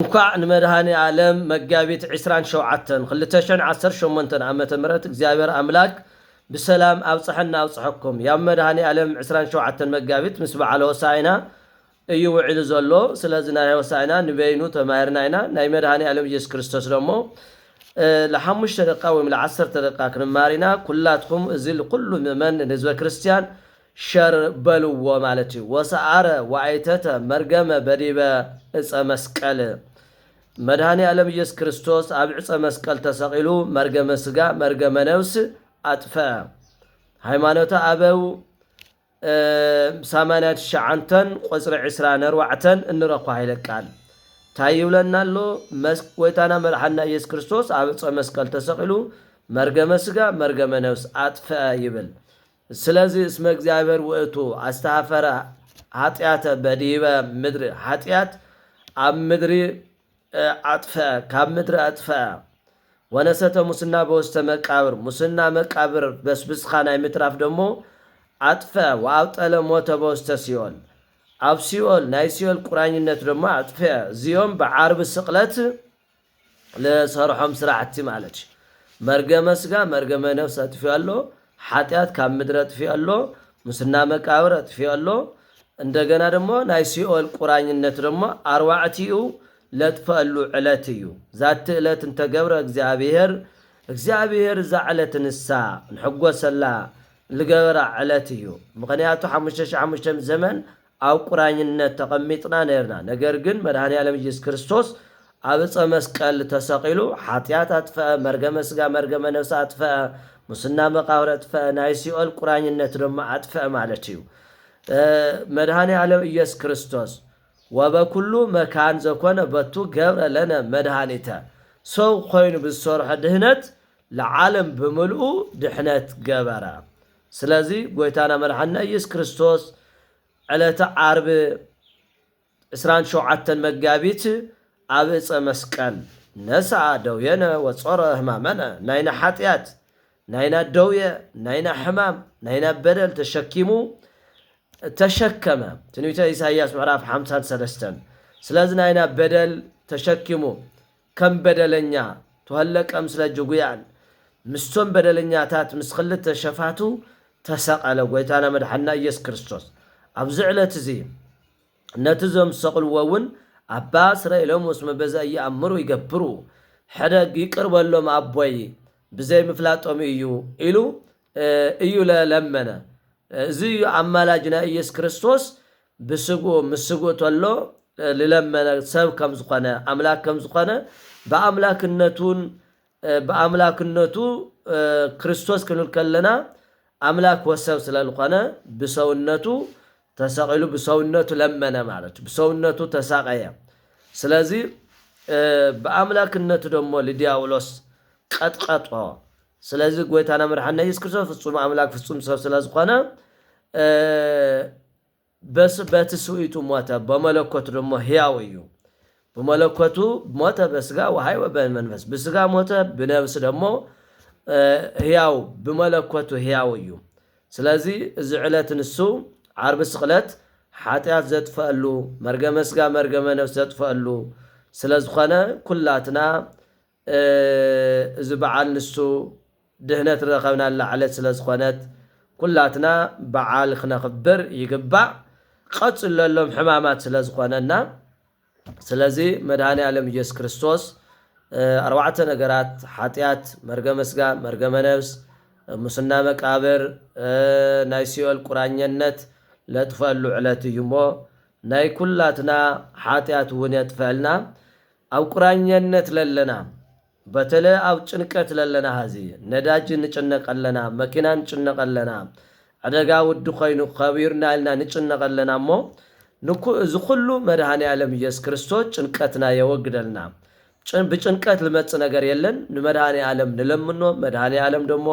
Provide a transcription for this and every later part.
እንኳዕ ንመድሃኒ ዓለም መጋቢት 27 2018 ዓመተ ምህረት እግዚአብሔር አምላክ ብሰላም አብጽሐና አብጽሐኩም ያብ መድሃኒ ዓለም 27 መጋቢት ምስ በዓለ ሆሳዕና እዩ ውዒሉ ዘሎ ስለዚህ ናይ ሆሳዕና ንበይኑ ተማሂርና ኢና ናይ መድሃኒ ዓለም ኢየሱስ ክርስቶስ ደሞ ለ5 ደቂቃ ወይ ለ10 ደቂቃ ክንማሪና ኩላትኩም እዚ ለኩሉ ምእመን ህዝበ ክርስቲያን ሸር በልዎ ማለት እዩ ወሰዓረ ወአይተተ መርገመ በዲበ ዕፀ መስቀል መድሃኒ ዓለም ኢየሱስ ክርስቶስ ኣብ ዕፀ መስቀል ተሰቂሉ መርገመ ስጋ መርገመ ነፍስ አጥፈ ሃይማኖተ አበው 89 ቁጽሪ 24 እንረኳ ይለቃል ታይውለናሎ ወይታና መድሃና ኢየሱስ ክርስቶስ ኣብ ዕፀ መስቀል ተሰቂሉ መርገመ ስጋ መርገመ ነፍስ አጥፈ ይብል ስለዚህ እስመ እግዚአብሔር ውእቱ አስተሐፈረ ኃጢአተ በዲበ ምድር ኃጢአት ኣብ ምድሪ አጥፈ ካብ ምድሪ አጥፈ ወነሰተ ሙስና በውስተ መቃብር ሙስና መቃብር በስብስኻ ናይ ምትራፍ ደሞ አጥፈ ወአብጠለ ሞተ በውስተ ሲኦል ኣብ ሲኦል ናይ ሲኦል ቁራኝነት ደሞ አጥፈ እዚኦም በዓርብ ስቅለት ለሰርሖም ስራሕቲ ማለት መርገመ ስጋ መርገመ ነፍስ አጥፊያሎ ኃጢአት ካብ ምድሪ አጥፊያሎ ሙስና መቃብር አጥፊያሎ እንደገና ደሞ ናይ ሲኦል ቁራኝነት ደሞ አርባዕቲኡ ለጥፈሉ ዕለት እዩ ዛት ዕለት እንተገብረ እግዚአብሔር ዛ ዕለት ንሳ ንሕጎሰላ ልገበራ ዕለት እዩ ምክንያቱ 5,500 ዘመን ኣብ ቁራኝነት ተቐሚጥና ነርና ነገር ግን መድሃኒ ዓለም ኢየሱስ ክርስቶስ ኣብ ዕፀ መስቀል ተሰቂሉ ኃጢአት አጥፈ መርገመ ስጋ መርገመ ነፍስ አጥፈ ሙስና መቃብር አጥፈ ናይ ሲኦል ቁራኝነት ደሞ አጥፈ ማለት እዩ መድሃኒ ዓለም ኢየሱስ ክርስቶስ ወበኩሉ መካን ዘኮነ በቱ ገብረ ለነ መድሃኒተ ሰው ኮይኑ ብዝሰርሖ ድህነት ለዓለም ብምልኡ ድሕነት ገበረ ስለዚህ ጎይታና መድሃና ኢየሱስ ክርስቶስ ዕለተ ዓርብ 27 መጋቢት ኣብ ዕፀ መስቀል ነስአ ደውየነ ወጾረ ህማመነ ናይና ኃጢአት ናይና ደውየ ናይና ሕማም ናይና በደል ተሸከመ ትንቢተ ኢሳይያስ ምዕራፍ 53 ስለዚህ ናይና በደል ተሸኪሙ ከም በደለኛ ተወለቀም ስለ ጅጉያን ምስቶም በደለኛታት ምስ ክልተ ሸፋቱ ተሰቀለ ጎይታና መድሃና ኢየሱስ ክርስቶስ ኣብ ዝዕለት እዚ ነቲ ዞም ሰቅልዎውን አባ እስራኤሎም ወስመ በዛ ይኣምሩ ይገብሩ ሕደግ ይቅርበሎም አቦይ ብዘይ ምፍላጦም እዩ ለለመነ እዚ አማላጅና ኢየሱስ ክርስቶስ ምስጉ ተሎ ለለመነ ሰብ ከም ዝኾነ አምላክ ከም ዝኾነ በአምላክነቱ ክርስቶስ ክንል ከለና አምላክ ወሰብ ስለልኾነ ብሰውነቱ ተሰቂሉ ብሰውነቱ ለመነ ማለት ብሰውነቱ ተሳቀየ ስለዚህ በአምላክነቱ ደሞ ለዲያብሎስ ቀጥቀጦ ስለዚህ ጎይታና መድሃና ኢየሱስ ክርስቶስ ፍጹም አምላክ ፍጹም ሰብ ስለዝኾነ በትስውኢቱ ሞተ በመለኮቱ ደሞ ሕያው እዩ በመለኮቱ ሞተ በስጋ ወሐይወ በመንፈስ በስጋ ሞተ በነፍስ ደሞ ሕያው በመለኮቱ ሕያው እዩ ስለዚህ እዚ ዕለት ንሱ ዓርብ ስቅለት ኃጢአት ዘጥፈሉ መርገመ ስጋ መርገመ ነፍስ ዘጥፈሉ ስለዝኾነ ኩላትና እዚ በዓል ንሱ ድህነት ረኸብናላ ዓለት ስለዝኾነት ኩላትና በዓል ክነኽብር ይግባእ ቀጽለሎም ሕማማት ስለዝኾነና ስለዚህ መድሃኒ ዓለም ኢየሱስ ክርስቶስ 4 ነገራት ኃጢአት መርገመ ስጋ መርገመ ነፍስ ሙስና መቃብር ናይ ሲኦል ቁራኝነት ለጥፈሉ ዕለት እዩ ሞ ናይ ኩላትና ኃጢአት እውን የጥፈልና ኣብ ቁራኝነት ለለና በተለይ ኣብ ጭንቀት ለለና ሃዚ ነዳጅ ንጭነቀለና መኪና ንጭነቀለና አደጋ ውድ ኮይኑ ከቢርና ኢልና ንጭነቀለና ሞ እዚ ኩሉ መድሃኒ ዓለም ኢየሱስ ክርስቶስ ጭንቀትና የወግደልና ብጭንቀት ልመጽ ነገር የለን ንመድሃኒ ዓለም ንለምኖ መድሃኒ ዓለም ደሞ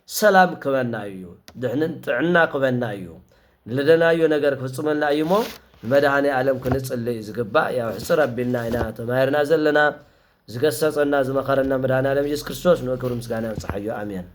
ሰላም ክበና እዩ ድሕንን ጥዕና ክበና እዩ ለደናዮ ነገር ክፍጽመልና እዩ ሞ መድሃኒ ዓለም ክንጽልይ ዝግባእ ያው ሕጽር አቢልና ኢና ተማሂርና ዘለና ዝገሰጸና ዝመኸረና መድሃኒ ዓለም ኢየሱስ ክርስቶስ ንክብር ምስጋና ይብጽሐዮ አሜን